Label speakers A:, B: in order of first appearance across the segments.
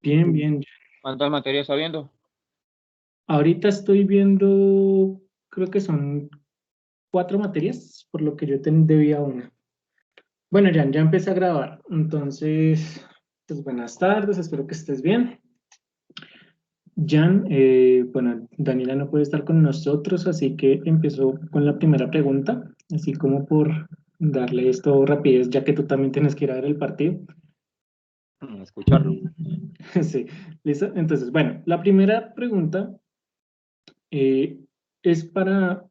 A: Bien, bien.
B: ¿Cuántas materias está viendo?
A: Ahorita estoy viendo, creo que son 4 materias, por lo que yo debía una. Bueno, Jan, ya empecé a grabar. Entonces, pues buenas tardes, espero que estés bien. Jan, bueno, Daniela no puede estar con nosotros, así que empezó con la primera pregunta, así como por darle esto rapidez, ya que tú también tienes que ir a ver el partido.
B: Escucharlo.
A: Sí, listo. Entonces, bueno, la primera pregunta eh, es para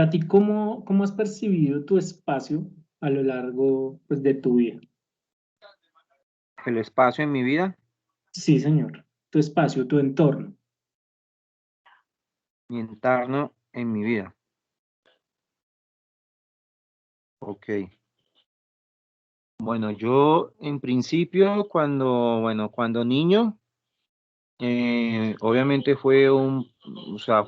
A: ti, ¿cómo has percibido tu espacio a lo largo, pues, de tu vida?
B: El espacio en mi vida,
A: Sí, señor. Tu espacio, tu entorno.
B: mi entorno en mi vida. Ok. Bueno, yo en principio, cuando niño, obviamente o sea,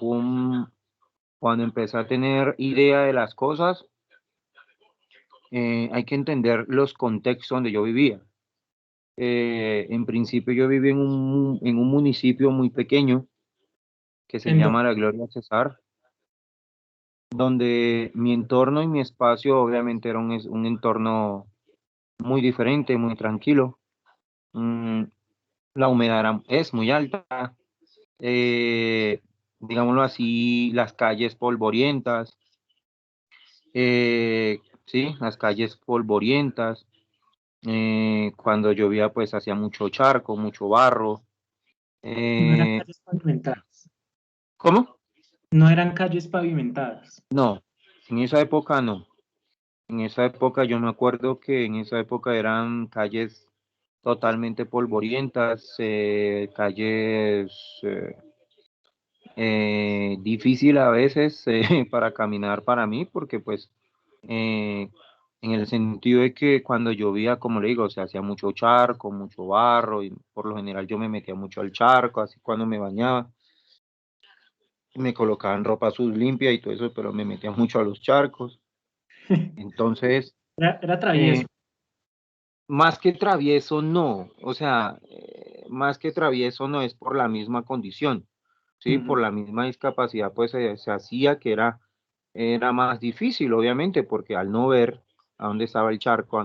B: cuando empecé a tener idea de las cosas, hay que entender los contextos donde yo vivía. En principio yo viví en un municipio muy pequeño que se
A: ¿En dónde?
B: llama La Gloria Cesar, donde mi entorno y mi espacio obviamente era un entorno muy diferente, muy tranquilo. Mm, la humedad es muy alta, eh, digámoslo así, las calles polvorientas, sí, las calles polvorientas. Cuando llovía pues hacía mucho charco, mucho barro.
A: No eran
B: Eh,
A: calles pavimentadas.
B: ¿Cómo?
A: No eran calles pavimentadas.
B: No, en esa época no. En esa época yo me acuerdo que en esa época eran calles totalmente polvorientas, calles difícil a veces para caminar para mí, porque pues eh, en el sentido de que cuando llovía, como le digo, se hacía mucho charco, mucho barro, y por lo general yo me metía mucho al charco, así cuando me bañaba, me colocaban ropa limpia y todo eso, pero me metía mucho a los charcos. Entonces,
A: Era
B: eh,
A: travieso.
B: más que travieso, no. O sea, más que travieso no es por la misma condición, ¿sí?
A: Ujú.
B: Por la misma discapacidad, pues se hacía que era más difícil, obviamente, porque al no ver a dónde estaba el charco,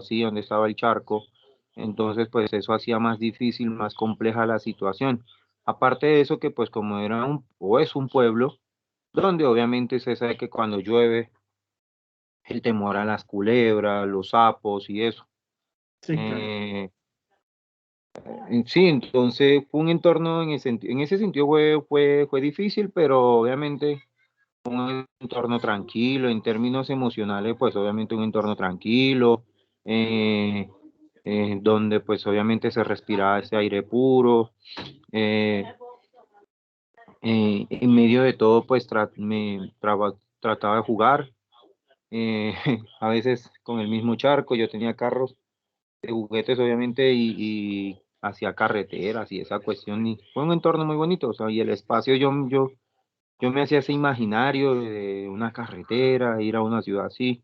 B: sí, dónde estaba el charco, entonces, pues eso hacía más difícil, más compleja la situación. Aparte de eso, que pues como o es un pueblo, donde obviamente se sabe que cuando llueve, el temor a las culebras, los sapos y eso.
A: Sí, claro.
B: Eh, sí, entonces fue un entorno en ese sentido fue difícil, pero obviamente un entorno tranquilo, en términos emocionales, pues obviamente un entorno tranquilo, eh, donde pues obviamente se respiraba ese aire puro. eh, en medio de todo, pues trataba de jugar, eh, a veces con el mismo charco, yo tenía carros de juguetes, obviamente, y hacia carreteras y esa cuestión. Y fue un entorno muy bonito, o sea, y el espacio, yo me hacía ese imaginario de una carretera, ir a una ciudad así.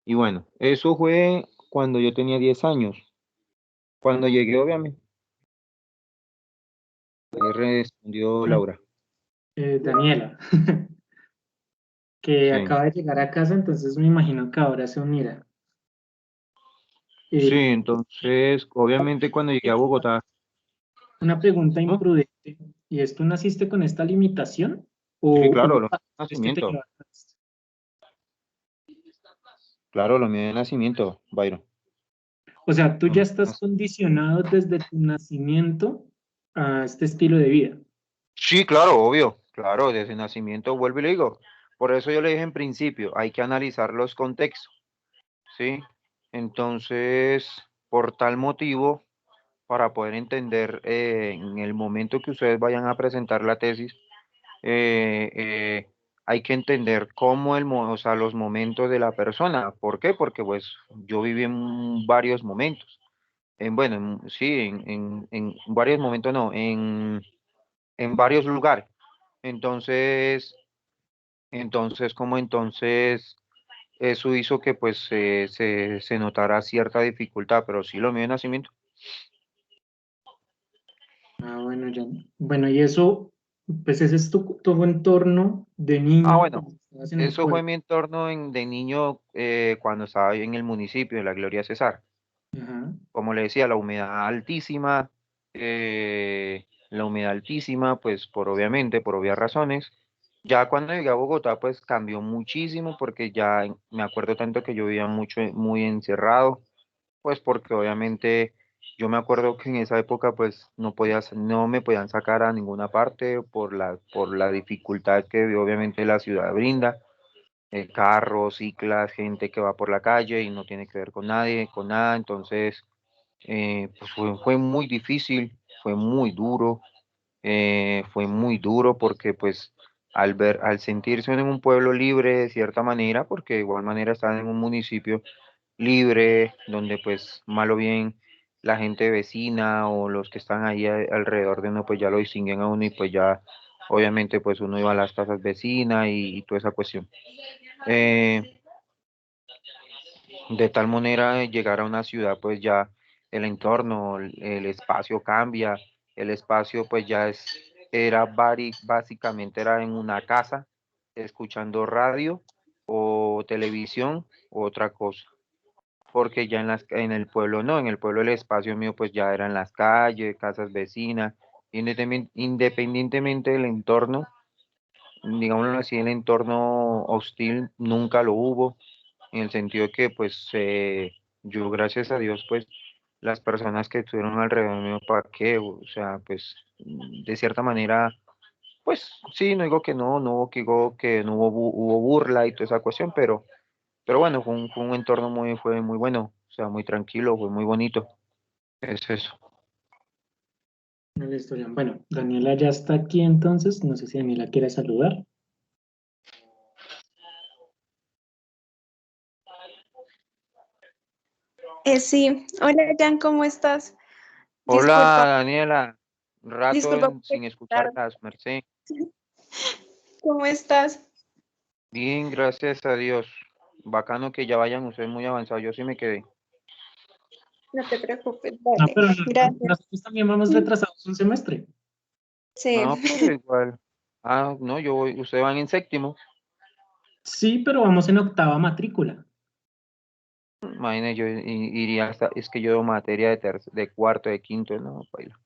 B: Y bueno, eso fue cuando yo tenía 10 años. Cuando llegué, obviamente, ahí respondió
A: Mm,
B: Laura.
A: Daniela, que
B: Sí,
A: acaba de llegar a casa, entonces me imagino que ahora se unirá.
B: sí,
A: Eh,
B: entonces, obviamente, cuando llegué a Bogotá,
A: una pregunta
B: ¿no?
A: imprudente. ¿Y es tú naciste con esta limitación?
B: Sí,
A: ¿O
B: claro,
A: hubo
B: lo mío de
A: padres que te
B: nacimiento.
A: llevaron a esto?
B: Claro, lo mío de nacimiento, Byron.
A: O sea, tú
B: Lo
A: ya
B: mío de
A: estás
B: nacimiento.
A: condicionado desde tu nacimiento a este estilo de vida.
B: Sí, claro, obvio, claro, desde nacimiento vuelvo y le digo. Por eso yo le dije en principio, hay que analizar los contextos, ¿sí? Entonces, por tal motivo, para poder entender en el momento que ustedes vayan a presentar la tesis, eh, eh, hay que entender o sea, los momentos de la persona. ¿Por qué? Porque pues yo viví en varios momentos. Bueno, sí, en varios momentos no, en varios lugares. Entonces, entonces, ¿cómo entonces? eso hizo que pues se notara cierta dificultad, pero sí lo mío de nacimiento.
A: Ah, bueno, ya. Bueno, y eso, pues ese es tu entorno de niño
B: Bueno,
A: cuando estabas en el
B: eso fue
A: pueblo.
B: mi entorno de niño cuando estaba en el municipio de la Gloria Cesar.
A: Ajá.
B: Como le decía, la humedad altísima, pues obviamente, por obvias razones. Ya cuando llegué a Bogotá, pues cambió muchísimo porque ya me acuerdo tanto que yo vivía mucho, muy encerrado, pues porque obviamente yo me acuerdo que en esa época pues no me podían sacar a ninguna parte por la dificultad que obviamente la ciudad brinda, carros, ciclas, gente que va por la calle y no tiene que ver con nadie, con nada, entonces pues fue muy difícil, fue muy duro porque pues al sentirse en un pueblo libre de cierta manera, porque de igual manera están en un municipio libre, donde pues mal o bien la gente vecina o los que están ahí alrededor de uno pues ya lo distinguen a uno y pues ya obviamente pues uno iba a las casas vecinas y toda esa cuestión. Eh, de tal manera llegar a una ciudad pues ya el entorno, el espacio cambia, el espacio pues básicamente era en una casa, escuchando radio o televisión u otra cosa, porque ya en el pueblo no, en el pueblo el espacio mío pues ya era en las calles, casas vecinas, independientemente del entorno, digámoslo así, el entorno hostil nunca lo hubo en el sentido de que pues yo gracias a Dios pues las personas que estuvieron alrededor mío, ¿para qué? O sea, pues de cierta manera, pues sí, no digo que digo que no hubo burla y toda esa cuestión, pero bueno, fue un entorno fue muy bueno, o sea, muy tranquilo, fue muy bonito, es eso.
A: Listo, Jan. Bueno, Daniela ya está aquí entonces. No sé si Daniela quiere saludar.
C: Sí, hola Jan, ¿cómo estás?
B: Hola
C: Disculpa,
B: Daniela, rato
C: disculpa por
B: sin
C: estar.
B: escucharlas, Merced.
C: ¿Cómo estás?
B: Bien, gracias a Dios. Bacano que ya vayan ustedes muy avanzados, yo sí me quedé.
C: No te preocupes,
A: No,
C: vale.
A: pero
C: Gracias.
A: nosotros también vamos retrasados un semestre.
C: Sí,
B: No, pero igual. Ah, no, ustedes van en séptimo.
A: Sí, pero vamos en octava matrícula.
B: Imagínate, iría hasta, es que yo doy materia de cuarto, de quinto, no, paila.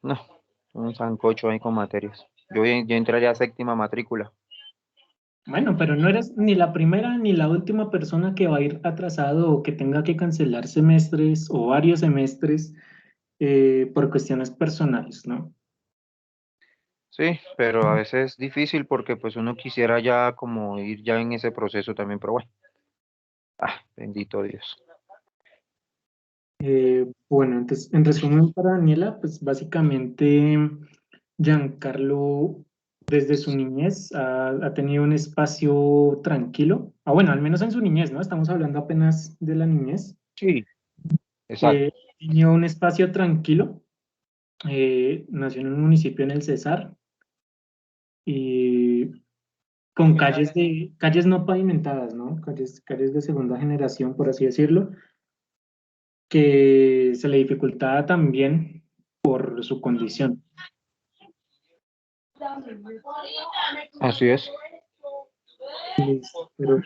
B: No, un sancocho ahí con materias. Yo entraría a séptima matrícula.
A: Bueno, pero no eres ni la primera ni la última persona que va a ir atrasado o que tenga que cancelar semestres o varios semestres por cuestiones personales, ¿no?
B: Sí, pero a veces es difícil porque pues uno quisiera ya como ir ya en ese proceso también, pero bueno. Ah, bendito Dios.
A: Bueno, entonces, en resumen para Daniela, pues básicamente Giancarlo desde su niñez ha tenido un espacio tranquilo. Ah, bueno, al menos en su niñez, ¿no? Estamos hablando apenas de la niñez.
B: Sí, exacto.
A: Tenía un espacio tranquilo. Nació en un municipio en el Cesar y con calles no pavimentadas, ¿no? Calles de segunda generación, por así decirlo, que se le dificultaba también por su condición.
B: Así es.
A: Listo, pero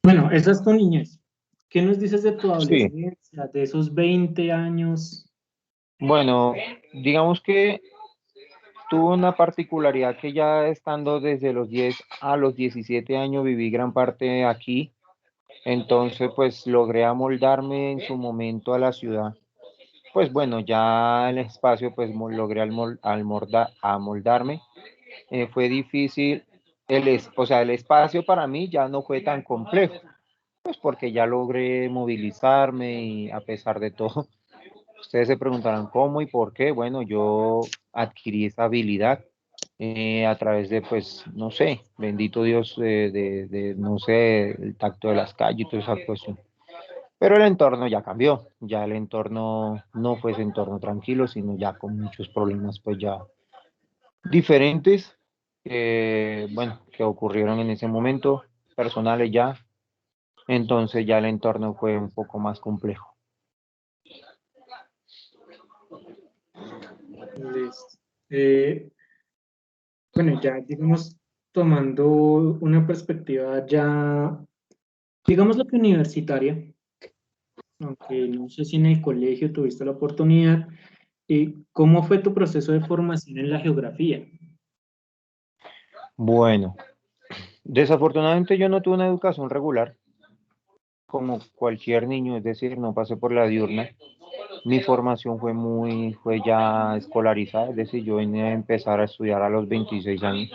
A: bueno, esa es tu niñez. ¿Qué nos dices de tu
B: Sí.
A: adolescencia, de esos 20 años?
B: Bueno, digamos que tuve una particularidad que ya estando desde los 10 a los 17 años viví gran parte aquí, entonces pues logré amoldarme en su momento a la ciudad. Pues bueno, ya el espacio pues logré amoldarme. Fue difícil, o sea, el espacio para mí ya no fue tan complejo, pues porque ya logré movilizarme y a pesar de todo, ustedes se preguntarán cómo y por qué. Bueno, yo adquirí esa habilidad a través de, pues, no sé, bendito Dios, no sé, el tacto de las calles y toda esa cuestión. Pero el entorno ya cambió, ya el entorno no fue ese entorno tranquilo, sino ya con muchos problemas, pues ya diferentes, bueno, que ocurrieron en ese momento. personales ya, entonces ya el entorno fue un poco más complejo.
A: Listo. Bueno, ya digamos, tomando una perspectiva ya, digamos lo que universitaria, aunque no sé si en el colegio tuviste la oportunidad, ¿cómo fue tu proceso de formación en la geografía?
B: Bueno, desafortunadamente yo no tuve una educación regular, como cualquier niño, es decir, no pasé por la diurna. Mi formación fue ya escolarizada, es decir, yo vine a empezar a estudiar a los 26 años.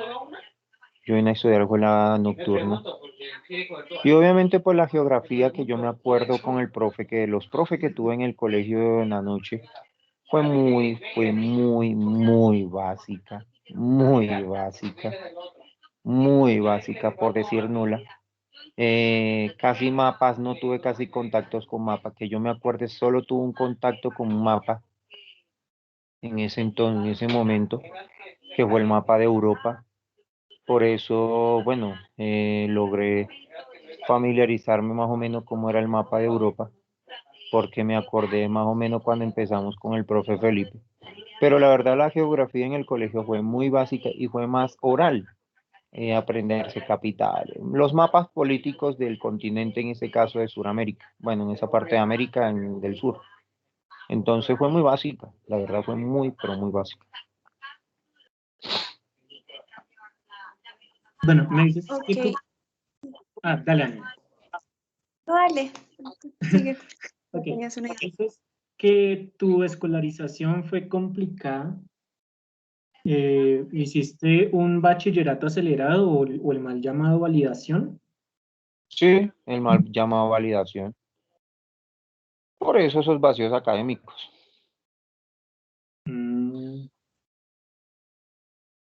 B: Yo vine a estudiar escuela nocturna. Y obviamente pues la geografía que yo me acuerdo con el profe, que los profes que tuve en el colegio en la noche, fue muy básica, muy básica, por decir nula. Casi mapas, no tuve casi contactos con mapas, que yo me acuerde, solo tuve un contacto con un mapa en ese entonces, en ese momento, que fue el mapa de Europa. Por eso, bueno, logré familiarizarme más o menos cómo era el mapa de Europa, porque me acordé más o menos cuando empezamos con el profe Felipe. Pero la verdad la geografía en el colegio fue muy básica y fue más oral, aprenderse capitales, los mapas políticos del continente, en este caso de Sudamérica, bueno, en esa parte de América del Sur. Entonces fue muy básica, la verdad fue muy, pero muy básica.
A: Bueno, me dices que
C: Ok,
A: tú... Ah, dale, Ana.
C: vale. Sigue.
A: Ok,
C: Tenías una idea.
A: dices que tu escolarización fue complicada. ¿Hiciste un bachillerato acelerado o el mal llamado validación?
B: Sí, el mal llamado validación. Por eso esos vacíos académicos.
A: Mm,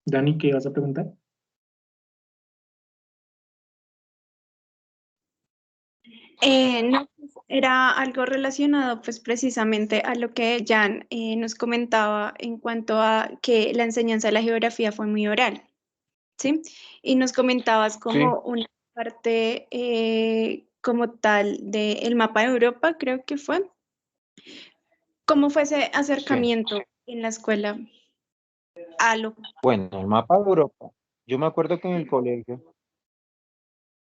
A: Dani, ¿qué vas a preguntar?
C: No, pues, era algo relacionado pues precisamente a lo que Jan nos comentaba en cuanto a que la enseñanza de la geografía fue muy oral, ¿sí? Y nos comentabas
B: Sí,
C: como una parte como tal del mapa de Europa, creo que fue. ¿Cómo fue ese
B: sí.
C: acercamiento en la escuela a lo...
B: Bueno, el mapa de Europa. Yo me acuerdo que en el colegio,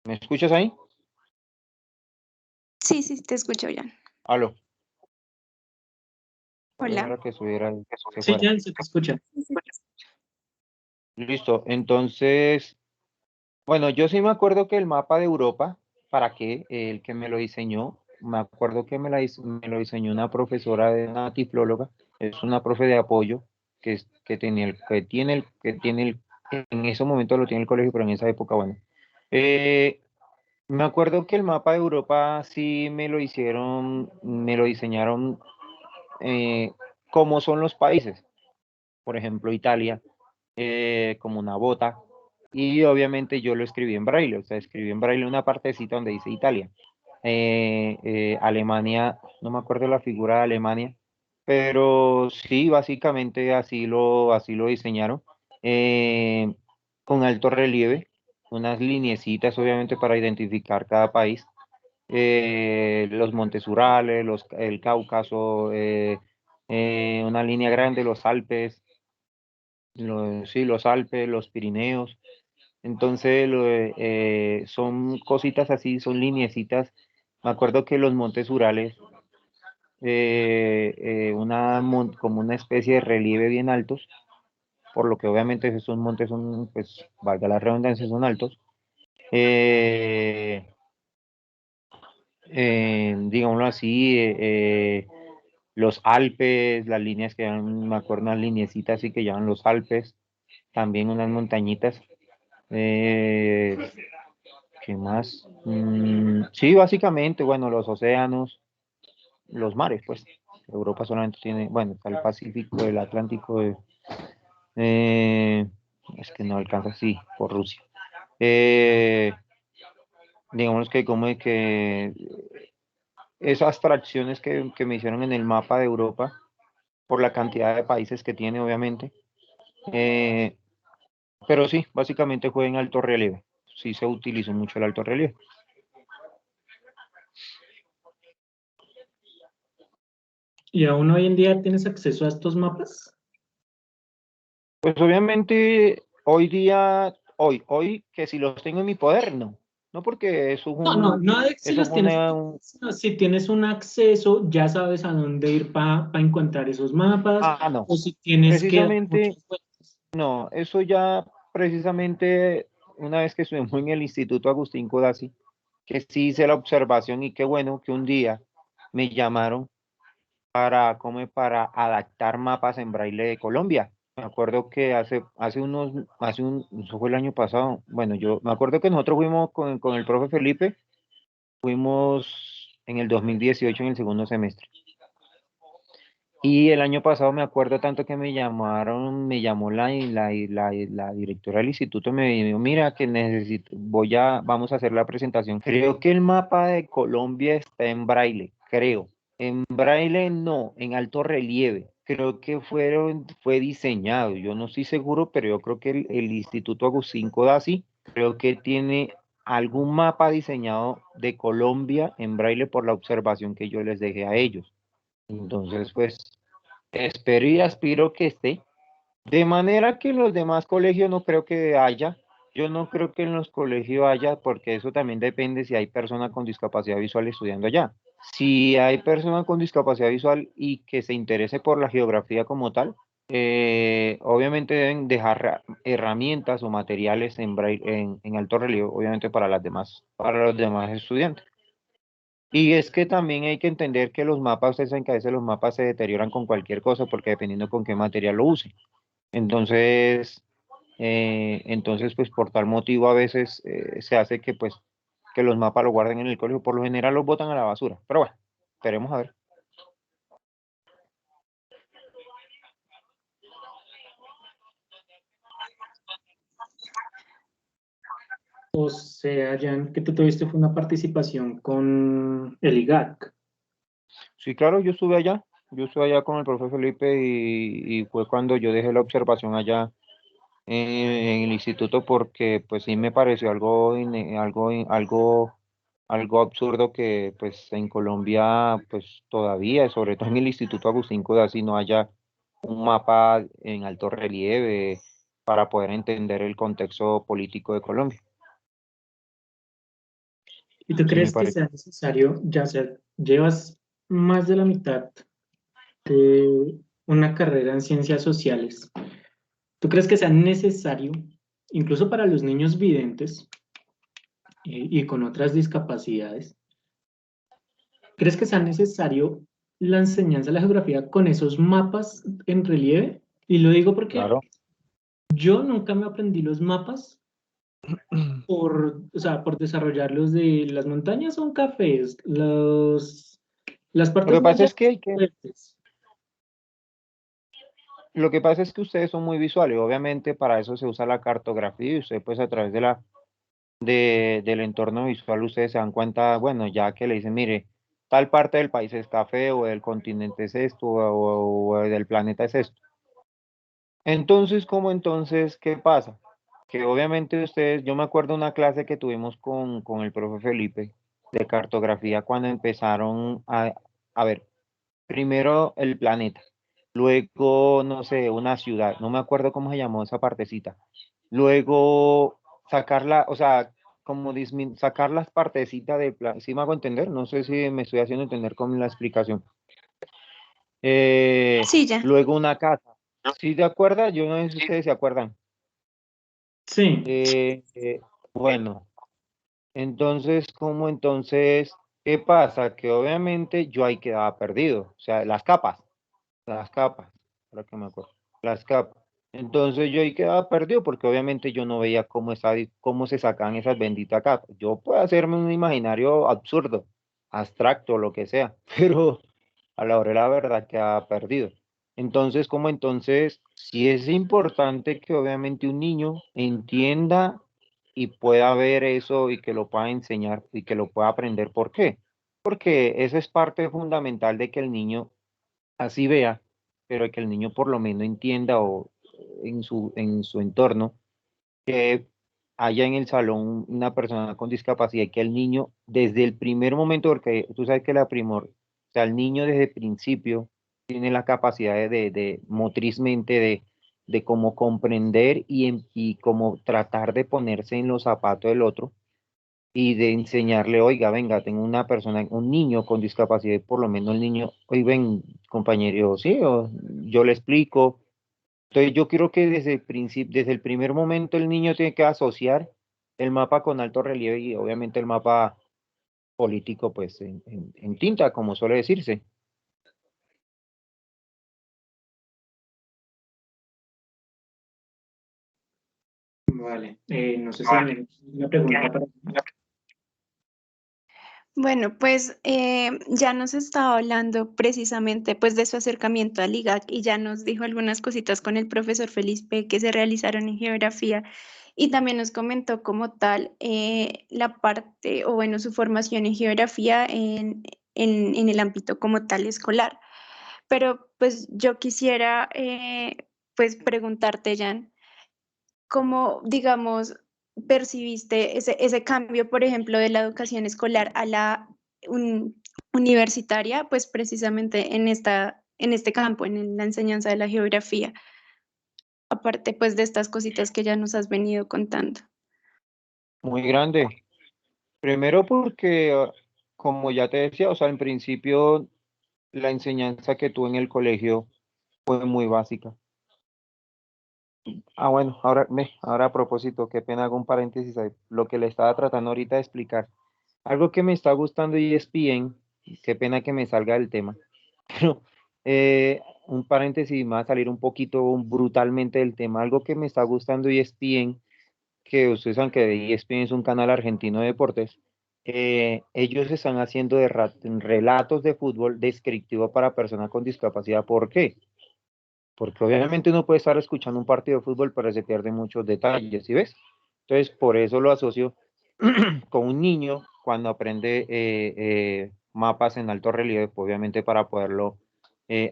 B: ¿me escuchas ahí?
C: Sí, sí, te escucho, Jan.
B: Aló,
C: Hola.
B: era que subiera y se
A: Sí,
B: fuera.
A: ya se te escucha.
C: Sí, sí.
B: Listo, entonces, bueno, yo sí me acuerdo que el mapa de Europa, ¿para qué? El que me lo diseñó, me acuerdo que me lo diseñó una profesora, de una tiflóloga, es una profe de apoyo que tenía en ese momento lo tiene el colegio, pero en esa época, bueno. Eh, Me acuerdo que el mapa de Europa sí me lo diseñaron eh, como son los países. Por ejemplo, Italia, como una bota. Y obviamente yo lo escribí en braille, o sea, escribí en braille una partecita donde dice Italia. Alemania, no me acuerdo la figura de Alemania, pero sí, básicamente así lo diseñaron. eh, con alto relieve, unas lineecitas obviamente para identificar cada país, los montes Urales, el Cáucaso, una línea grande, los Alpes, sí, los Alpes, los Pirineos. Entonces, son cositas así, son lineecitas. Me acuerdo que los montes Urales, como una especie de relieve bien altos, por lo que obviamente esos montes son, pues, valga la redundancia, son altos. Eh, Digámoslo así, los Alpes, las líneas que llaman, me acuerdo unas lineecitas así que llaman los Alpes, también unas montañitas. Eh, ¿Qué más? Sí, básicamente, bueno, los océanos, los mares, pues. Europa solamente tiene, bueno, está el Pacífico, el Atlántico, eh, es que no alcanza, sí, por Rusia. Eh, digamos que como es que esas tracciones que me hicieron en el mapa de Europa, por la cantidad de países que tiene, obviamente. Eh, pero sí, básicamente fue en alto relieve. sí se utilizó mucho el alto relieve.
A: ¿Y aún hoy en día tienes acceso a estos mapas?
B: Pues obviamente hoy día, hoy que si los tengo en mi poder, no. No porque
A: No de si
B: eso
A: los
B: es
A: tienes, sino si tienes un acceso, ya sabes a dónde ir para encontrar esos mapas,
B: no.
A: o si tienes que dar
B: Precisamente,
A: muchas vueltas.
B: no, eso ya precisamente una vez que estuvimos en el Instituto Agustín Codazzi, que sí hice la observación y qué bueno que un día me llamaron para adaptar mapas en braille de Colombia. Me acuerdo que eso fue el año pasado. Bueno, yo me acuerdo que nosotros fuimos con el profe Felipe, fuimos en el 2018 en el segundo semestre. Y el año pasado me acuerdo tanto que me llamó la directora del instituto, me dijo, mira que vamos a hacer la presentación. Creo que el mapa de Colombia está en braille, creo. En braille no, en alto relieve. Creo que fue diseñado, yo no estoy seguro, pero yo creo que el Instituto Agustín Codazzi, creo que tiene algún mapa diseñado de Colombia en braille por la observación que yo les dejé a ellos. Entonces, pues, espero y aspiro que esté. De manera que en los demás colegios no creo que haya. Yo no creo que en los colegios haya, porque eso también depende si hay personas con discapacidad visual estudiando allá. Si hay personas con discapacidad visual y que se interese por la geografía como tal, obviamente deben dejar herramientas o materiales en alto relieve, obviamente para los demás estudiantes. Y es que también hay que entender que los mapas, ustedes saben que a veces los mapas se deterioran con cualquier cosa porque dependiendo con qué material lo use. Entonces, pues por tal motivo a veces se hace que los mapas lo guarden en el colegio. Por lo general los botan a la basura. Pero bueno, esperemos a ver.
A: O sea, Jan, que tú tuviste fue una participación con el IGAC.
B: Sí, claro, yo estuve allá. Yo estuve allá con el profe Felipe y fue cuando yo dejé la observación allá en el instituto porque pues sí me pareció algo absurdo que pues en Colombia pues todavía, sobre todo en el Instituto Agustín Codazzi, no haya un mapa en alto relieve para poder entender el contexto político de Colombia.
A: ¿Y tú
B: Sí me
A: crees que
B: parece.
A: sea necesario, ya sea, llevas más de la mitad de una carrera en ciencias sociales? ¿Tú crees que sea necesario, incluso para los niños videntes y con otras discapacidades, crees que sea necesario la enseñanza de la geografía con esos mapas en relieve? Y lo digo porque
B: Claro.
A: yo nunca me aprendí los mapas o sea, por desarrollarlos de las montañas son cafés, las
B: Lo
A: partes
B: que
A: más
B: pasa es
A: llanas
B: que
A: son verdes.
B: lo que pasa es que ustedes son muy visuales, obviamente para eso se usa la cartografía y usted pues a través del entorno visual ustedes se dan cuenta, bueno, ya que le dicen, mire, tal parte del país es café o del continente es esto o del planeta es esto. Entonces, qué pasa? Que obviamente ustedes, yo me acuerdo una clase que tuvimos con el profe Felipe de cartografía cuando empezaron a ver, primero el planeta, luego, no sé, una ciudad, no me acuerdo cómo se llamó esa partecita, luego sacarla, o sea, sacar las partecitas del plan, ¿sí me hago entender? No sé si me estoy haciendo entender con la explicación.
C: Sí, ya.
B: Luego una casa, ¿sí te acuerdas? Yo no sé si ustedes se acuerdan.
A: Sí,
B: Eh, eh, bueno, entonces, ¿qué pasa? Que obviamente yo ahí quedaba perdido, o sea, las capas, ahora que me acuerdo, las capas. Entonces yo ahí quedaba perdido porque obviamente yo no veía cómo se sacan esas benditas capas. Yo puedo hacerme un imaginario absurdo, abstracto, lo que sea, pero a la hora de la verdad quedaba perdido. Entonces, sí es importante que obviamente un niño entienda y pueda ver eso y que lo pueda enseñar y que lo pueda aprender. ¿Por qué? Porque eso es parte fundamental de que el niño así vea, pero que el niño por lo menos entienda o en su entorno que haya en el salón una persona con discapacidad y que el niño, desde el primer momento, porque tú sabes que o sea, el niño desde el principio tiene la capacidad de motrizmente de cómo comprender y cómo tratar de ponerse en los zapatos del otro y de enseñarle, oiga, venga, tengo una persona, un niño con discapacidad, y por lo menos el niño, oiga, ven, compañero, sí, yo le explico. Entonces yo creo que desde el principio, desde el primer momento el niño tiene que asociar el mapa con alto relieve y obviamente el mapa político, pues en tinta, como suele decirse.
A: Vale, no sé si hay una pregunta para...
C: Bueno, pues ya nos estaba hablando precisamente pues de su acercamiento al IGAC y ya nos dijo algunas cositas con el profesor Felipe que se realizaron en geografía y también nos comentó como tal la parte o bueno su formación en geografía en el ámbito como tal escolar. Pero pues yo quisiera pues preguntarte, Jan, ¿cómo, digamos, percibiste ese cambio, por ejemplo, de la educación escolar a la universitaria, pues precisamente en este campo, en la enseñanza de la geografía, aparte pues de estas cositas que ya nos has venido contando?
B: Muy grande. Primero porque, como ya te decía, o sea, en principio la enseñanza que tuve en el colegio fue muy básica. Ah, bueno, ahora a propósito, qué pena hago un paréntesis ahí. Lo que le estaba tratando ahorita de explicar. Algo que me está gustando y ESPN, qué pena que me salga del tema, pero un paréntesis más, salir un poquito brutalmente del tema. Algo que me está gustando y ESPN, que ustedes saben que ESPN es un canal argentino de deportes, ellos están haciendo relatos de fútbol descriptivo para personas con discapacidad. ¿Por qué? Porque obviamente uno puede estar escuchando un partido de fútbol, pero se pierde muchos detalles, ¿sí ves? Entonces, por eso lo asocio con un niño cuando aprende mapas en alto relieve, pues, obviamente para poderlo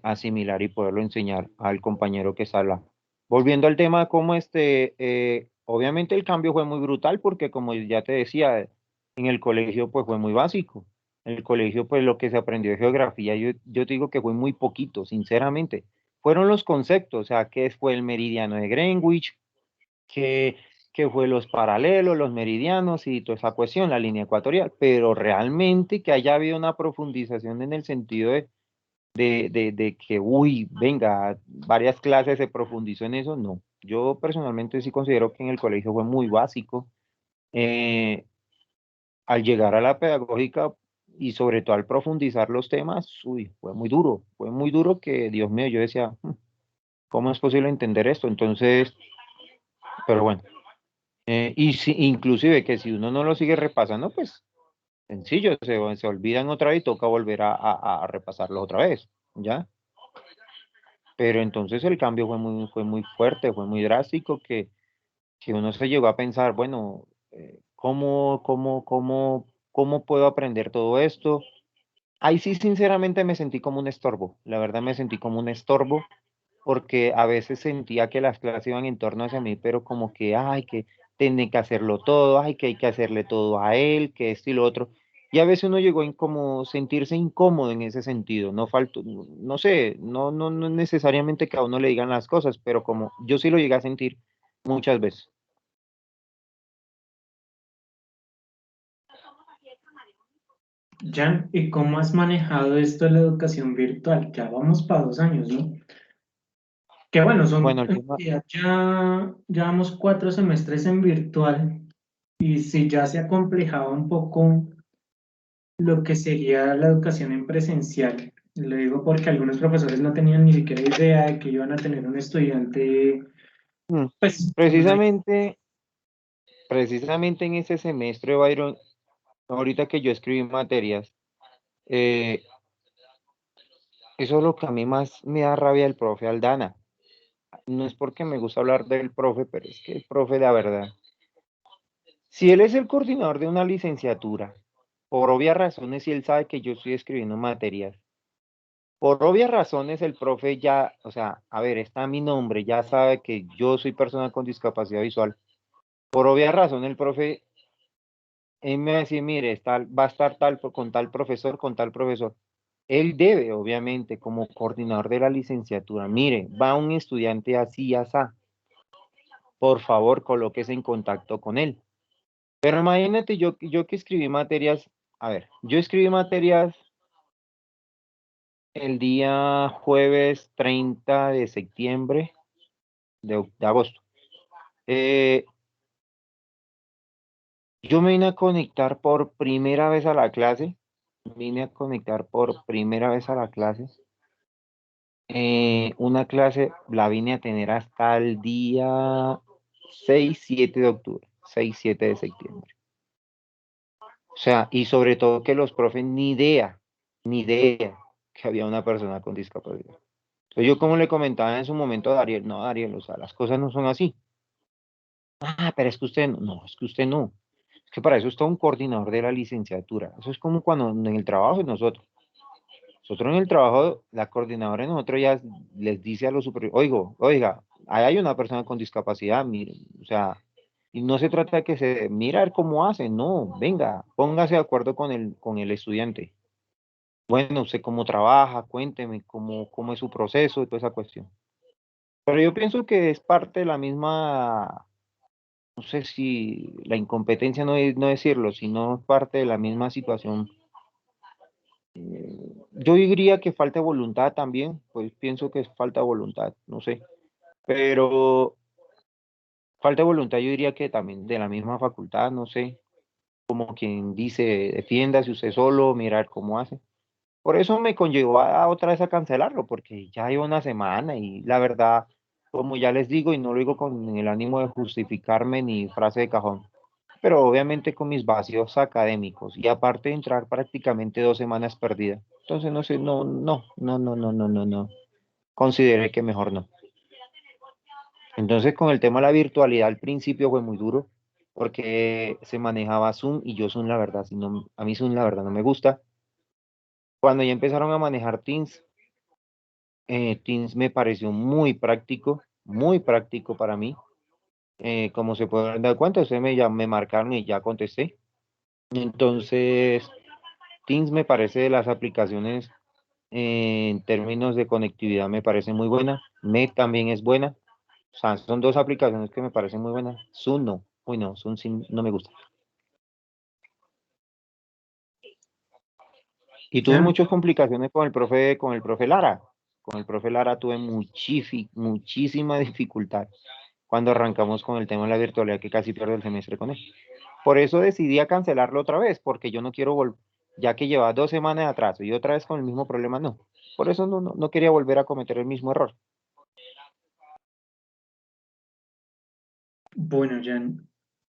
B: asimilar y poderlo enseñar al compañero que está al lado. Volviendo al tema, como obviamente el cambio fue muy brutal porque como ya te decía, en el colegio pues fue muy básico. En el colegio pues lo que se aprendió de geografía, yo te digo que fue muy poquito, sinceramente. Fueron los conceptos, o sea, qué fue el meridiano de Greenwich, qué, qué fue los paralelos, los meridianos y toda esa cuestión, la línea ecuatorial, pero realmente que haya habido una profundización en el sentido de que, uy, venga, varias clases se profundizó en eso, no. Yo personalmente sí considero que en el colegio fue muy básico. Eh, Al llegar a la pedagógica y sobre todo al profundizar los temas, uy, fue muy duro que, Dios mío, yo decía, ¿cómo es posible entender esto? Entonces, pero bueno, y si, inclusive que si uno no lo sigue repasando, pues sencillo, se olvidan otra vez y toca volver a repasarlo otra vez, ¿ya? Pero entonces el cambio fue muy fuerte, fue muy drástico, que uno se llegó a pensar, bueno, ¿cómo puedo aprender todo esto? Ahí sí, sinceramente me sentí como un estorbo, la verdad me sentí como un estorbo porque a veces sentía que las clases iban en torno hacia mí, pero como que, ay, que tienen que hacerlo todo, ay, que hay que hacerle todo a él, que esto y lo otro. Y a veces uno llegó en como sentirse incómodo en ese sentido, no faltó, no sé, no necesariamente que a uno le digan las cosas, pero como yo sí lo llegué a sentir muchas veces.
A: Jan, ¿y cómo has manejado esto de la educación virtual? Ya vamos para 2 años, ¿no? Que bueno,
B: Bueno, el
A: en
B: tema,
A: realidad ya llevamos 4 semestres en virtual y si ya se acomplejaba un poco lo que sería la educación en presencial. Lo digo porque algunos profesores no tenían ni siquiera idea de que iban a tener un estudiante,
B: mm,
A: pues, con una...
B: precisamente, precisamente en ese semestre, Byron, ahorita que yo escribí materias, eh, eso es lo que a mí más me da rabia del profe Aldana. No es porque me gusta hablar del profe, pero es que el profe, la verdad, si él es el coordinador de una licenciatura, por obvias razones, y él sabe que yo estoy escribiendo materias, por obvias razones el profe ya, o sea, a ver, está mi nombre, ya sabe que yo soy persona con discapacidad visual. Por obvia razón, el profe, él me va a decir, mire, va a estar con tal profesor, con tal profesor. Él debe, obviamente, como coordinador de la licenciatura, mire, va un estudiante así, asá, por favor, colóquese en contacto con él. Pero imagínate, yo que escribí materias, a ver, yo escribí materias el día jueves 30 de septiembre de agosto. Yo me vine a conectar por primera vez a la clase, una clase la vine a tener hasta el día 6 7 de octubre, 6 7 de septiembre. O sea, y sobre todo que los profes ni idea que había una persona con discapacidad. Entonces yo como le comentaba en su momento a Dariel, no, Dariel, o sea, las cosas no son así. Ah, pero es que usted no, es que usted no. Es que para eso está un coordinador de la licenciatura. Eso es como cuando en el trabajo de nosotros. Nosotros en el trabajo, la coordinadora de nosotros ya les dice a los superiores, oiga, ahí hay una persona con discapacidad, mire, o sea, y no se trata de que se mira a ver cómo hace, no, venga, póngase de acuerdo con el estudiante. Bueno, usted cómo trabaja, cuénteme cómo es su proceso y toda esa cuestión. Pero yo pienso que es parte de la misma, no sé si la incompetencia no es no decirlo, sino parte de la misma situación. Yo diría que falta voluntad también, pues pienso que es falta de voluntad, no sé, pero falta de voluntad yo diría que también de la misma facultad, no sé, como quien dice, defiéndase usted solo, mirar cómo hace. Por eso me conllevó a otra vez a cancelarlo, porque ya lleva una semana y la verdad, como ya les digo, y no lo digo con el ánimo de justificarme ni frase de cajón, pero obviamente con mis vacíos académicos y aparte de entrar prácticamente 2 semanas perdidas. Entonces, no sé, no. Consideré que mejor no. Entonces, con el tema de la virtualidad al principio fue muy duro porque se manejaba Zoom y yo Zoom, la verdad, si no, a mí Zoom, la verdad, no me gusta. Cuando ya empezaron a manejar Teams, Teams me pareció muy práctico para mí. Como se pueden dar cuenta, ustedes me marcaron y ya contesté. Entonces, Teams me parece de las aplicaciones en términos de conectividad me parece muy buena. Meet también es buena. O sea, son dos aplicaciones que me parecen muy buenas. Zoom no. Uy, no, Zoom sí no me gusta. Y tuve
A: Jan,
B: muchas complicaciones con el profe Lara. Con el profe Lara tuve muchísima dificultad cuando arrancamos con el tema de la virtualidad que casi pierdo el semestre con él. Por eso decidí a cancelarlo otra vez, porque yo no quiero volver, ya que lleva 2 semanas de atraso y otra vez con el mismo problema, no. Por eso no quería volver a cometer el mismo error.
A: bueno, Jan,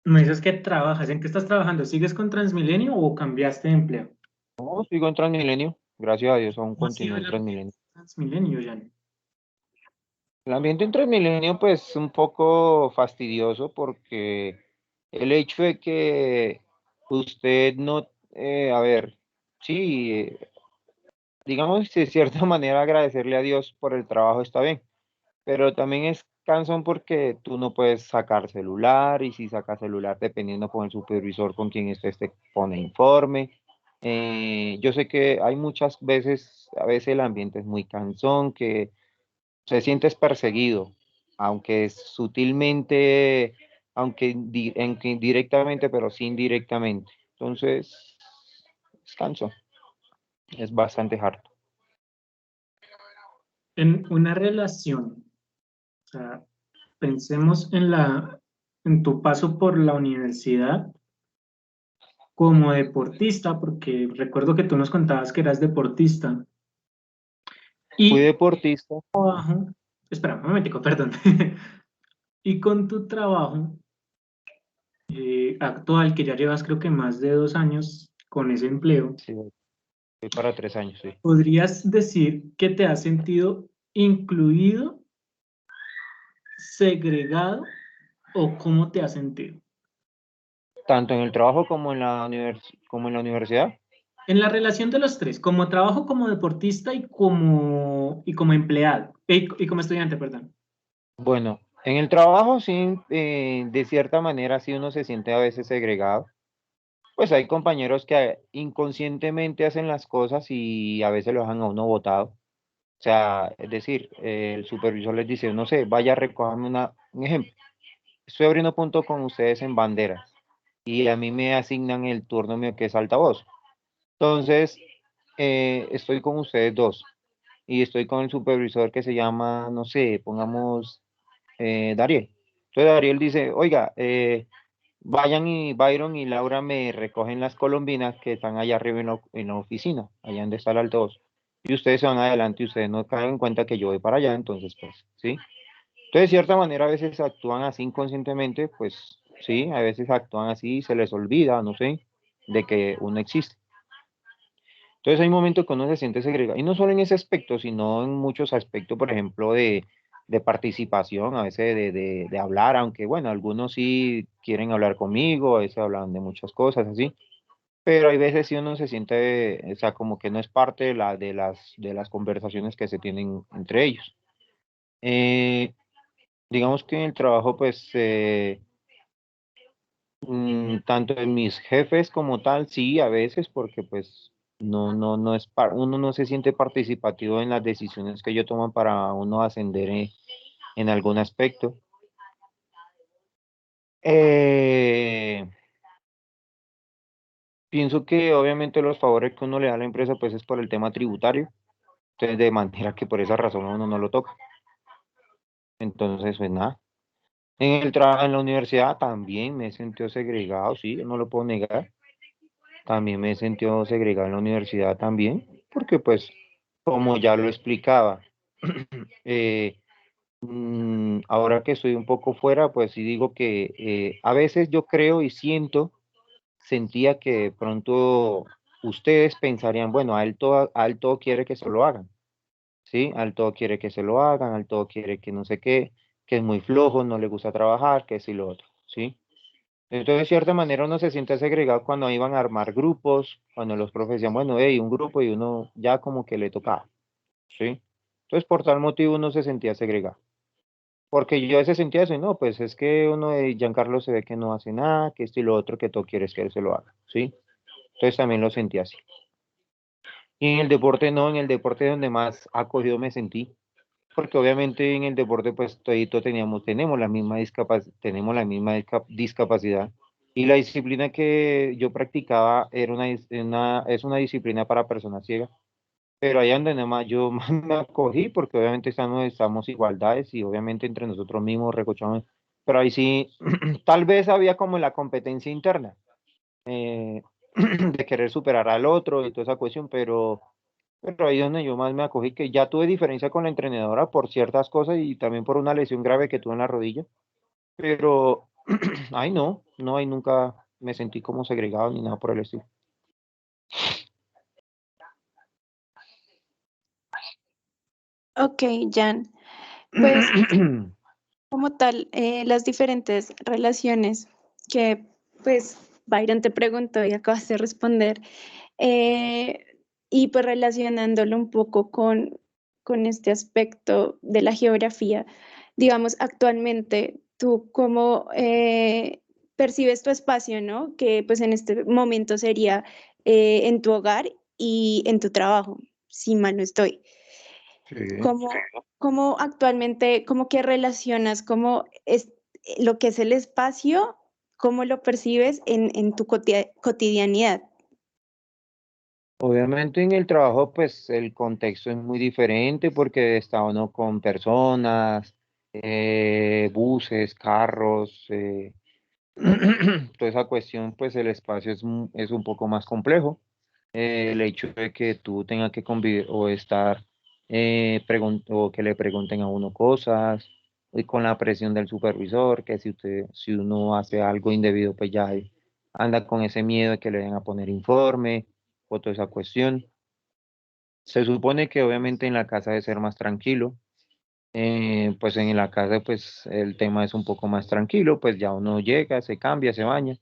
A: me dices que trabajas. ¿En qué estás trabajando? ¿Sigues con Transmilenio o cambiaste de empleo?
B: No, sigo en Transmilenio. Gracias a Dios, aún
A: ¿Cómo ha sido
B: continúo en
A: el ambiente
B: Transmilenio.
A: en Transmilenio, Jan?
B: El ambiente en Transmilenio, pues, un poco fastidioso porque el hecho de que usted no, a ver, sí, digamos de cierta manera agradecerle a Dios por el trabajo está bien, pero también es cansón porque tú no puedes sacar celular y si sacas celular dependiendo con el supervisor con quien estés te pone informe. Yo sé que hay muchas veces, a veces el ambiente es muy cansón, que se sientes perseguido, aunque sutilmente, aunque indirectamente, pero sí indirectamente. Entonces, es cansón, es bastante harto.
A: En una relación, o sea, pensemos en tu paso por la universidad como deportista, porque recuerdo que tú nos contabas que eras deportista.
B: Fui
A: Y
B: deportista.
A: trabajo, espera, un momentico, perdón. Y con tu trabajo actual, que ya llevas creo que más de 2 años con ese empleo,
B: Sí, fui para 3 años, sí.
A: ¿podrías decir que te has sentido incluido, segregado o cómo te has sentido?
B: Tanto en el trabajo como en como en la universidad.
A: En la relación de los tres, como trabajo como deportista y como empleado, y como estudiante, perdón.
B: Bueno, En el trabajo, sí, de cierta manera, sí uno se siente a veces segregado. Pues hay compañeros que inconscientemente hacen las cosas y a veces lo dejan a uno botado. O sea, es decir, el supervisor les dice, no sé, vaya a recogerme un ejemplo. Estoy abriendo punto con ustedes en banderas y a mí me asignan el turno mío que es altavoz. Entonces, estoy con ustedes dos y estoy con el supervisor que se llama, no sé, pongamos Dariel. Entonces Dariel dice, oiga, vayan y Byron y Laura me recogen las colombinas que están allá arriba en la oficina, allá donde está el altavoz. Y ustedes se van adelante y ustedes no caen en cuenta que yo voy para allá, entonces pues, ¿sí? Entonces, de cierta manera, a veces actúan así inconscientemente, pues sí, a veces actúan así, se les olvida, no sé, de que uno existe. Entonces hay momentos que uno se siente segregado, y no solo en ese aspecto, sino en muchos aspectos, por ejemplo, de participación, a veces de hablar, aunque bueno, algunos sí quieren hablar conmigo, a veces hablan de muchas cosas así, pero hay veces sí uno se siente, o sea, como que no es parte de las conversaciones que se tienen entre ellos. Eh, digamos que en el trabajo, pues, tanto en mis jefes como tal, sí, a veces, porque pues no es uno no se siente participativo en las decisiones que ellos toman para uno ascender en algún aspecto. Eh, pienso que obviamente los favores que uno le da a la empresa pues es por el tema tributario, entonces de manera que por esa razón uno no lo toca. Entonces, pues nada. En la universidad también me he sentido segregado, sí, no lo puedo negar. También me he sentido segregado en la universidad también, porque pues, como ya lo explicaba, eh, ahora que estoy un poco fuera, pues sí digo que a veces yo creo y sentía que de pronto ustedes pensarían, bueno, a él todo quiere que se lo hagan, ¿sí? A él todo quiere que se lo hagan, a él todo quiere que no sé qué, que es muy flojo, no le gusta trabajar, que es y lo otro, ¿sí? Entonces, de cierta manera, uno se siente segregado cuando iban a armar grupos, cuando los profes decían, bueno, hey, un grupo y uno ya como que le tocaba, ¿sí? Entonces, por tal motivo, uno se sentía segregado. Porque yo a veces sentía eso, y no, pues es que uno de Giancarlo se ve que no hace nada, que esto y lo otro, que todo quieres que él se lo haga, ¿sí? Entonces también lo sentía así. Y en el deporte no, en el deporte donde más acogido me sentí, porque obviamente en el deporte pues todito tenemos la misma discapacidad y la disciplina que yo practicaba es una disciplina para personas ciegas, pero ahí donde nada más yo más me acogí porque obviamente estamos igualdades y obviamente entre nosotros mismos recochamos, pero ahí sí tal vez había como la competencia interna eh, de querer superar al otro y toda esa cuestión, pero ahí es donde yo más me acogí, que ya tuve diferencia con la entrenadora por ciertas cosas y también por una lesión grave que tuve en la rodilla. Pero, ahí no, ahí nunca me sentí como segregado ni nada por el estilo.
C: Ok, Jan. Pues como tal, las diferentes relaciones que pues Byron te preguntó y acabas de responder, eh, y pues relacionándolo un poco con este aspecto de la geografía, digamos, actualmente, ¿tú cómo percibes tu espacio, ¿no? Que pues en este momento sería en tu hogar y en tu trabajo, si mal no estoy.
B: Sí.
C: ¿Cómo, cómo actualmente, cómo que relacionas, cómo es lo que es el espacio, cómo lo percibes en tu cotidianidad?
B: Obviamente en el trabajo, pues el contexto es muy diferente porque está uno con personas, buses, carros, toda esa cuestión, pues el espacio es un poco más complejo. El hecho de que tú tengas que convivir o estar, o que le pregunten a uno cosas, y con la presión del supervisor, que si uno hace algo indebido, pues ya anda con ese miedo de que le vayan a poner informe o toda esa cuestión. Se supone que obviamente en la casa debe ser más tranquilo, pues en la casa pues el tema es un poco más tranquilo, pues ya uno llega, se cambia, se baña,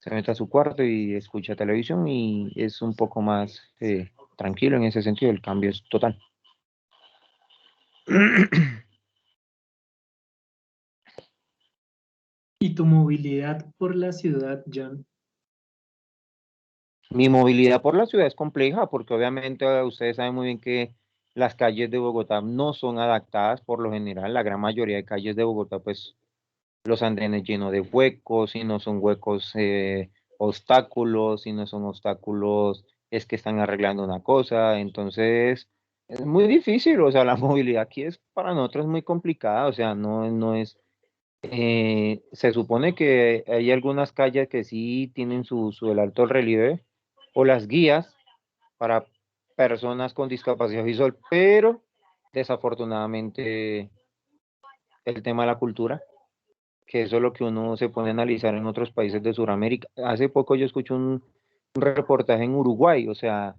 B: se mete a su cuarto y escucha televisión y es un poco más tranquilo en ese sentido, el cambio es total.
A: ¿Y tu movilidad por la ciudad, Jan?
B: Mi movilidad por la ciudad es compleja porque obviamente ustedes saben muy bien que las calles de Bogotá no son adaptadas por lo general. La gran mayoría de calles de Bogotá, pues los andenes llenos de huecos, y no son huecos obstáculos, y no son obstáculos, es que están arreglando una cosa. Entonces, es muy difícil. O sea, la movilidad aquí es para nosotros muy complicada. O sea, no es. Se supone que hay algunas calles que sí tienen el alto relieve o las guías para personas con discapacidad visual, pero desafortunadamente el tema de la cultura, que eso es lo que uno se pone a analizar en otros países de Sudamérica. Hace poco yo escuché un reportaje en Uruguay. O sea,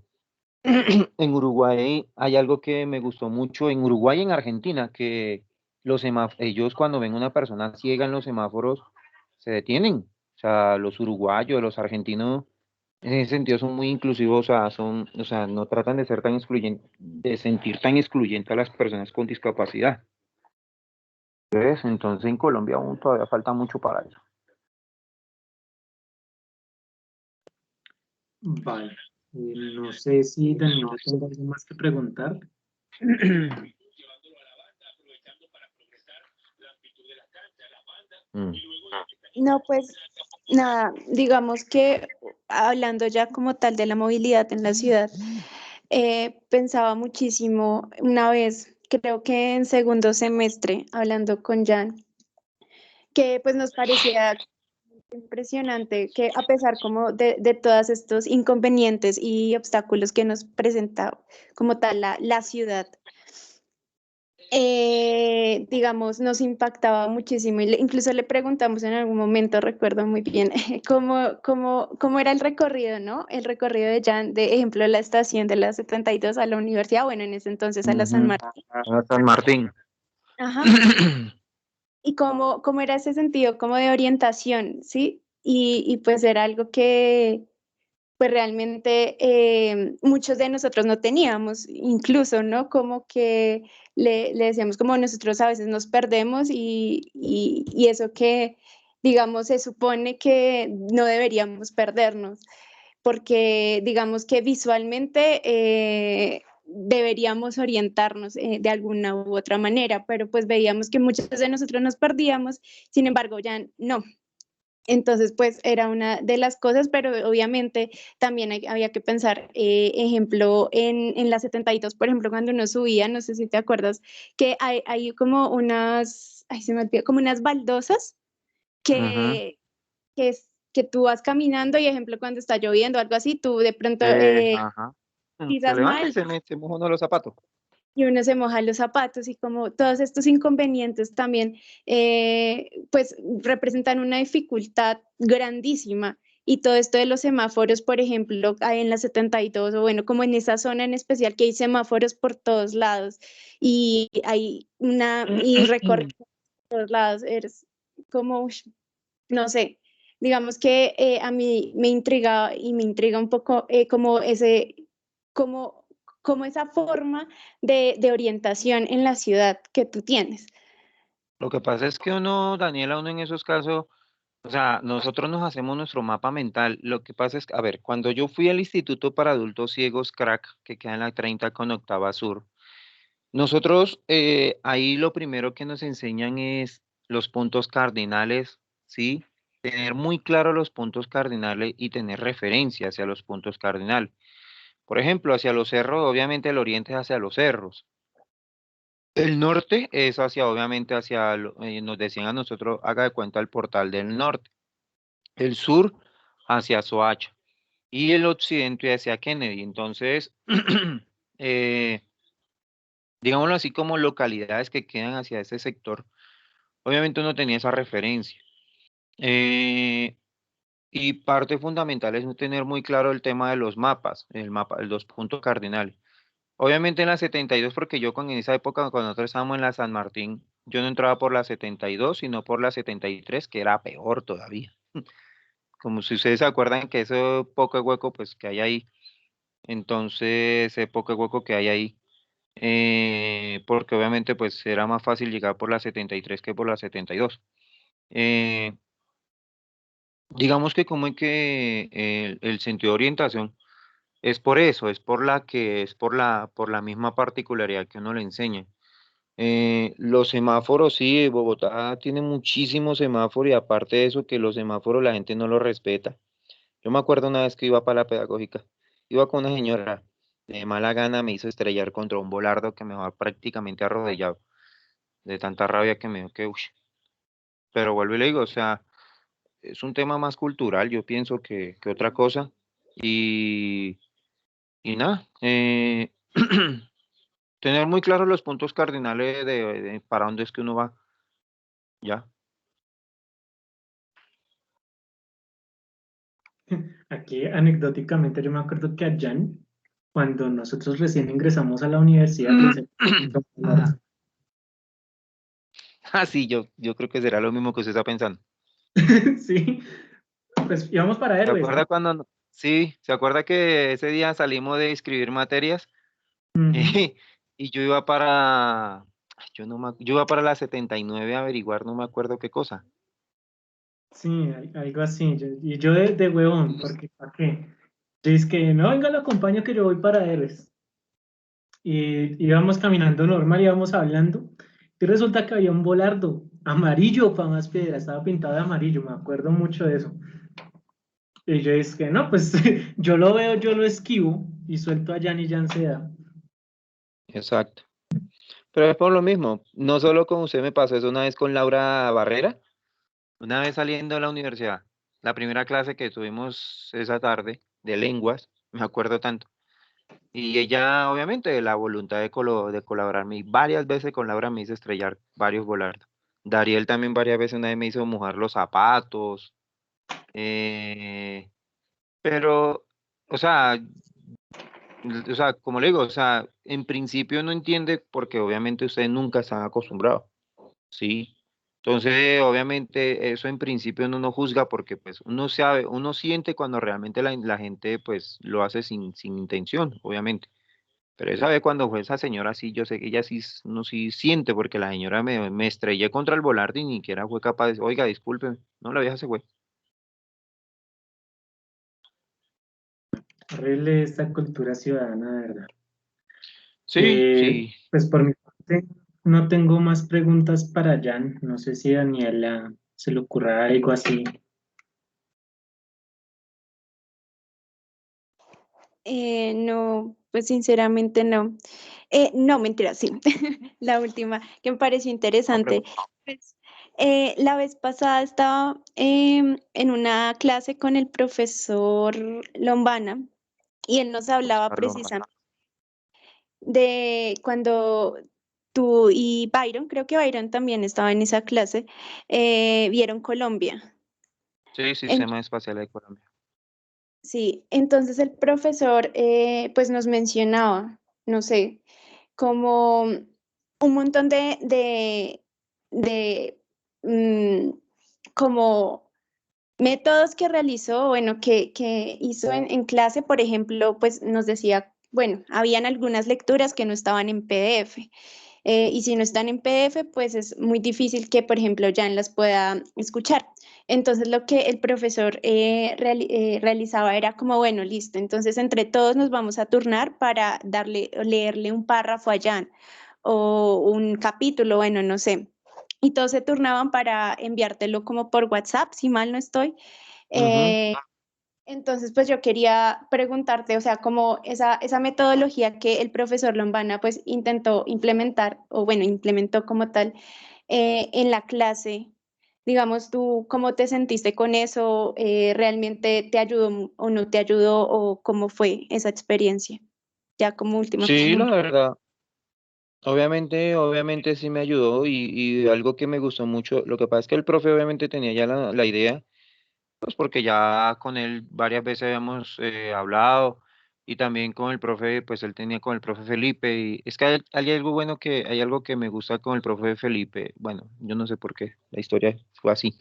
B: en Uruguay hay algo que me gustó mucho, en Uruguay y en Argentina, que ellos cuando ven una persona ciega en los semáforos se detienen. O sea, los uruguayos, los argentinos, en ese sentido son muy inclusivos. O sea, no tratan de ser tan excluyentes, de sentir tan excluyente a las personas con discapacidad. ¿Ves? Entonces en Colombia aún todavía falta mucho para eso.
A: Vale. No sé si Daniela tenga algo más que preguntar.
B: Mm.
C: No, pues nada, digamos que hablando ya como tal de la movilidad en la ciudad, pensaba muchísimo una vez, creo que en segundo semestre, hablando con Jan, que pues nos parecía impresionante que a pesar como de todos estos inconvenientes y obstáculos que nos presenta como tal la ciudad, digamos, nos impactaba muchísimo y incluso le preguntamos en algún momento, recuerdo muy bien, cómo era el recorrido, ¿no? El recorrido de Jan, de ejemplo, la estación de la 72 a la universidad, bueno, en ese entonces a la San
B: Ujú.
C: Martín.
B: A San Martín.
C: Ajá. Y cómo era ese sentido como de orientación, ¿sí? Y pues era algo que pues realmente muchos de nosotros no teníamos, incluso, ¿no? Como que le decíamos como nosotros a veces nos perdemos y eso que, digamos, se supone que no deberíamos perdernos, porque digamos que visualmente deberíamos orientarnos de alguna u otra manera, pero pues veíamos que muchos de nosotros nos perdíamos, sin embargo, ya no. Entonces, pues era una de las cosas, pero obviamente también había que pensar, ejemplo, en la 72, por ejemplo, cuando uno subía, no sé si te acuerdas, que hay como unas, ay, se me olvidó, como unas baldosas
B: Ujú.
C: que, que tú vas caminando y, ejemplo, cuando está lloviendo o algo así, tú de pronto
B: Ajá. Se
C: pisas
B: levanta
C: mal
B: y se moja uno los zapatos.
C: y uno se moja los zapatos y como todos estos inconvenientes también pues representan una dificultad grandísima y todo esto de los semáforos, por ejemplo, hay en la 72 o bueno, como en esa zona en especial que hay semáforos por todos lados y hay y recorre por todos lados, es como, no sé, digamos que a mí me intriga y me intriga un poco como como, como esa forma de orientación en la ciudad que tú tienes.
B: Lo que pasa es que uno, Daniela, uno en esos casos, o sea, nosotros nos hacemos nuestro mapa mental. Lo que pasa es que, a ver, cuando yo fui al Instituto para Adultos Ciegos, CRAC, que queda en la 30 con Octava Sur, nosotros ahí lo primero que nos enseñan es los puntos cardinales, ¿sí? Tener muy claro los puntos cardinales y tener referencia hacia los puntos cardinales. Por ejemplo, hacia los cerros, obviamente el oriente es hacia los cerros. El norte es hacia, obviamente, nos decían a nosotros, haga de cuenta el portal del norte. El sur hacia Soacha y el occidente hacia Kennedy. Entonces, eh, digámoslo así, como localidades que quedan hacia ese sector, obviamente uno tenía esa referencia. Eh, y parte fundamental es tener muy claro el tema de los mapas, los puntos cardinales. Obviamente en la 72, porque yo en esa época, cuando nosotros estábamos en la San Martín, yo no entraba por la 72, sino por la 73, que era peor todavía. Como si ustedes se acuerdan que ese poco de hueco, pues que hay ahí, entonces ese poco de hueco que hay ahí, porque obviamente pues era más fácil llegar por la 73 que por la 72. digamos que como es que el sentido de orientación es por eso, es por la que, es por la misma particularidad que uno le enseña. Los semáforos, sí, Bogotá tiene muchísimos semáforos y aparte de eso que los semáforos la gente no los respeta. Yo me acuerdo una vez que iba para la pedagógica, iba con una señora, de mala gana me hizo estrellar contra un volardo que me va prácticamente arrodillado, de tanta rabia que me dio que, uy. Pero vuelvo y le digo, o sea, es un tema más cultural, yo pienso que otra cosa. Y, y nada, tener muy claros los puntos cardinales de para dónde es que uno va, ya.
A: Aquí, anecdóticamente, yo me acuerdo que a Jan, cuando nosotros recién ingresamos a la universidad, le enseñamos a hablar.
B: Ah, sí, yo creo que será lo mismo que usted está pensando.
A: Sí, pues íbamos para
B: ¿Se
A: héroes,
B: acuerda
A: ¿no?
B: cuando, sí, se acuerda que ese día salimos de escribir materias
A: Ujú.
B: y, y yo iba para, ay, yo no yo iba para la 79 a averiguar, no me acuerdo qué cosa.
A: Sí, algo así. Y yo de huevón, porque ¿para qué? Yo es que no, venga, lo acompaño que yo voy para héroes. Y íbamos caminando normal, íbamos hablando. Y resulta que había un volardo amarillo para más piedra, estaba pintado de amarillo, me acuerdo mucho de eso. Y yo es que no, pues yo lo veo, yo lo esquivo y suelto a Jan y Jan se da.
B: Exacto. Pero es por lo mismo, no solo con usted me pasó eso una vez con Laura Barrera, una vez saliendo de la universidad, la primera clase que tuvimos esa tarde de lenguas, me acuerdo tanto. Y ella, obviamente, la voluntad de colaborarme, y varias veces con Laura me hizo estrellar varios volardos. Dariel también varias veces una vez me hizo mojar los zapatos, eh, pero, o sea, o sea, como le digo, o sea, en principio no entiende porque obviamente ustedes nunca están acostumbrados. Sí. Entonces, obviamente, eso en principio uno no juzga porque pues uno sabe, uno siente cuando realmente la gente pues lo hace sin intención, obviamente. Pero esa vez cuando fue esa señora sí, yo sé que ella sí, no sí siente porque la señora me estrellé contra el volante y ni siquiera fue capaz de, oiga, disculpe, no, la vieja se fue.
A: Horrible esta cultura ciudadana, de verdad.
B: Sí, sí.
A: Pues por mi parte, no tengo más preguntas para Jan. No sé si a Daniela se le ocurra algo así.
C: No, pues sinceramente no. No, mentira, sí. La última que me pareció
B: Ah,
C: interesante. Pues, la vez pasada estaba en una clase con el profesor Lombana y él nos hablaba precisamente de cuando tú y Byron, creo que Byron también estaba en esa clase, vieron Colombia.
B: sí, Sistema Espacial de Colombia.
C: Sí, entonces el profesor pues nos mencionaba, no sé, como un montón de mm, como métodos que realizó, bueno, que hizo en clase, por ejemplo, pues nos decía, bueno, habían algunas lecturas que no estaban en PDF. Y si no están en PDF, pues es muy difícil que, por ejemplo, Jan las pueda escuchar. Entonces, lo que el profesor realizaba era como, bueno, listo, entonces entre todos nos vamos a turnar para darle, leerle un párrafo a Jan o un capítulo, bueno, no sé. Y todos se turnaban para enviártelo como por WhatsApp, si mal no estoy.
B: Ujú.
C: Eh, entonces, pues yo quería preguntarte, o sea, como esa metodología que el profesor Lombana pues intentó implementar, o bueno, implementó como tal en la clase, digamos, tú, ¿cómo te sentiste con eso? ¿Realmente te ayudó o no te ayudó? ¿O cómo fue esa experiencia? Ya como última
B: Sí, la
C: pregunta.
B: verdad. Obviamente sí me ayudó y algo que me gustó mucho, lo que pasa es que el profe obviamente tenía ya la idea, pues porque ya con él varias veces habíamos hablado y también con el profe, pues él tenía con el profe Felipe y es que hay algo bueno que, hay algo que me gusta con el profe Felipe, bueno, yo no sé por qué, la historia fue así,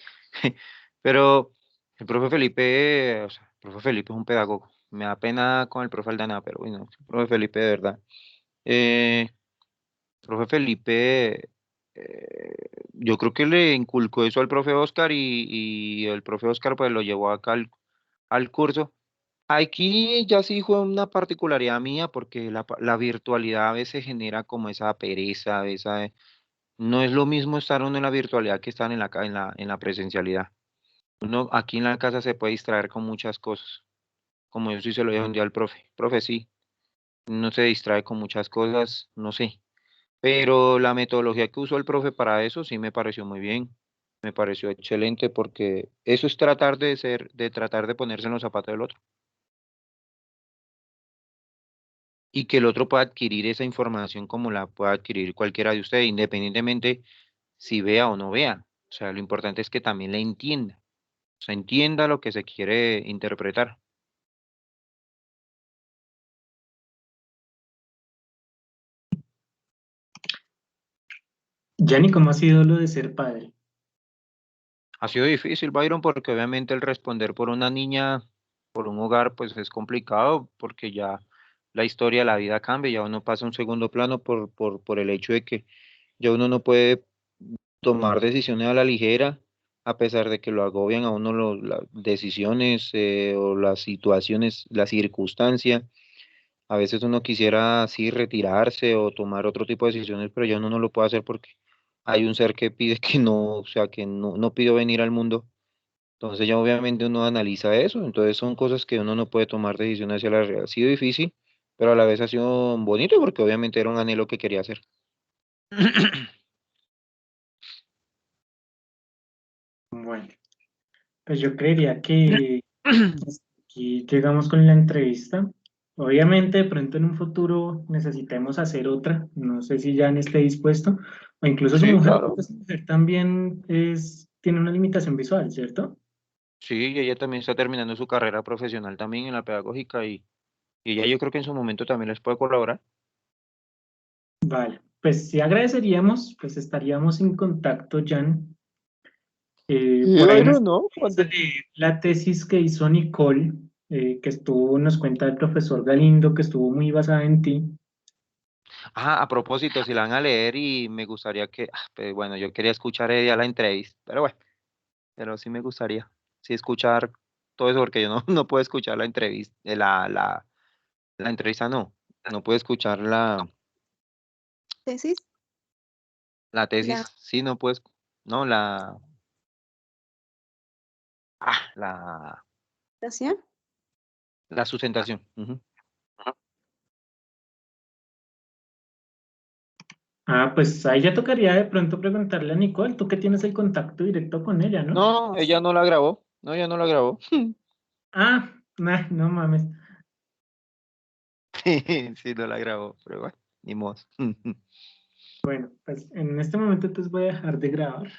B: pero el profe Felipe, o sea, el profe Felipe es un pedagogo, me da pena con el profe Aldana, pero bueno, el profe Felipe de verdad. Eh, Profe Felipe, yo creo que le inculcó eso al profe Oscar y el profe Oscar pues lo llevó acá al curso. Aquí ya sí fue una particularidad mía porque la virtualidad a veces genera como esa pereza, no es lo mismo estar uno en la virtualidad que estar en la presencialidad. Uno aquí en la casa se puede distraer con muchas cosas, como yo sí se lo dije un día al profe. Profe, sí, no se distrae con muchas cosas, no sé. Pero la metodología que usó el profe para eso sí me pareció muy bien, me pareció excelente porque eso es tratar de ponerse en los zapatos del otro y que el otro pueda adquirir esa información como la pueda adquirir cualquiera de ustedes, independientemente si vea o no vea. O sea, lo importante es que también la entienda, o sea, entienda lo que se quiere interpretar.
A: Yanni, ¿cómo ha sido lo de ser padre?
B: Ha sido difícil, Byron, porque obviamente el responder por una niña, por un hogar, pues es complicado, porque ya la historia, la vida cambia, ya uno pasa a un segundo plano por el hecho de que ya uno no puede tomar decisiones a la ligera, a pesar de que lo agobian a uno las decisiones o las situaciones, la circunstancia. A veces uno quisiera así retirarse o tomar otro tipo de decisiones, pero ya uno no lo puede hacer porque hay un ser que pide que no, o sea, que no pidió venir al mundo. Entonces ya obviamente uno analiza eso, entonces son cosas que uno no puede tomar decisiones hacia la realidad. Ha sido difícil, pero a la vez ha sido bonito porque obviamente era un anhelo que quería hacer.
A: Bueno, pues yo creería que hasta aquí llegamos con la entrevista. Obviamente, de pronto en un futuro necesitemos hacer otra. No sé si Jan esté dispuesto. O incluso su
B: Sí,
A: mujer,
B: claro.
A: porque su mujer también tiene una limitación visual, ¿cierto?
B: Sí, y ella también está terminando su carrera profesional también en la pedagógica y ella yo creo que en su momento también les puede colaborar.
A: Vale, pues sí agradeceríamos, pues estaríamos en contacto, Jan.
B: Sí,
A: Por ahí nos
B: Byron, ¿no?
A: vamos a leer la tesis que hizo Nicole, que estuvo, nos cuenta el profesor Galindo, que estuvo muy basada en ti.
B: A propósito, si la van a leer y me gustaría que, pues, bueno, yo quería escuchar ella la entrevista, pero bueno, pero sí me gustaría, sí escuchar todo eso porque yo no, no puedo escuchar la entrevista, la entrevista no puedo escuchar
C: ¿Tesis?
B: la
C: La
B: tesis, sí, no puedo, no, la
C: presentación.
B: la sustentación. Ujú.
A: Ah, pues ahí ya tocaría de pronto preguntarle a Nicole, tú que tienes el contacto directo con ella, ¿no?
B: No, ella no la grabó, no, ella no la grabó.
A: Ah, nah, no mames.
B: Sí, no la grabó, pero bueno, ni modo.
A: Bueno, pues en este momento entonces voy a dejar de grabar.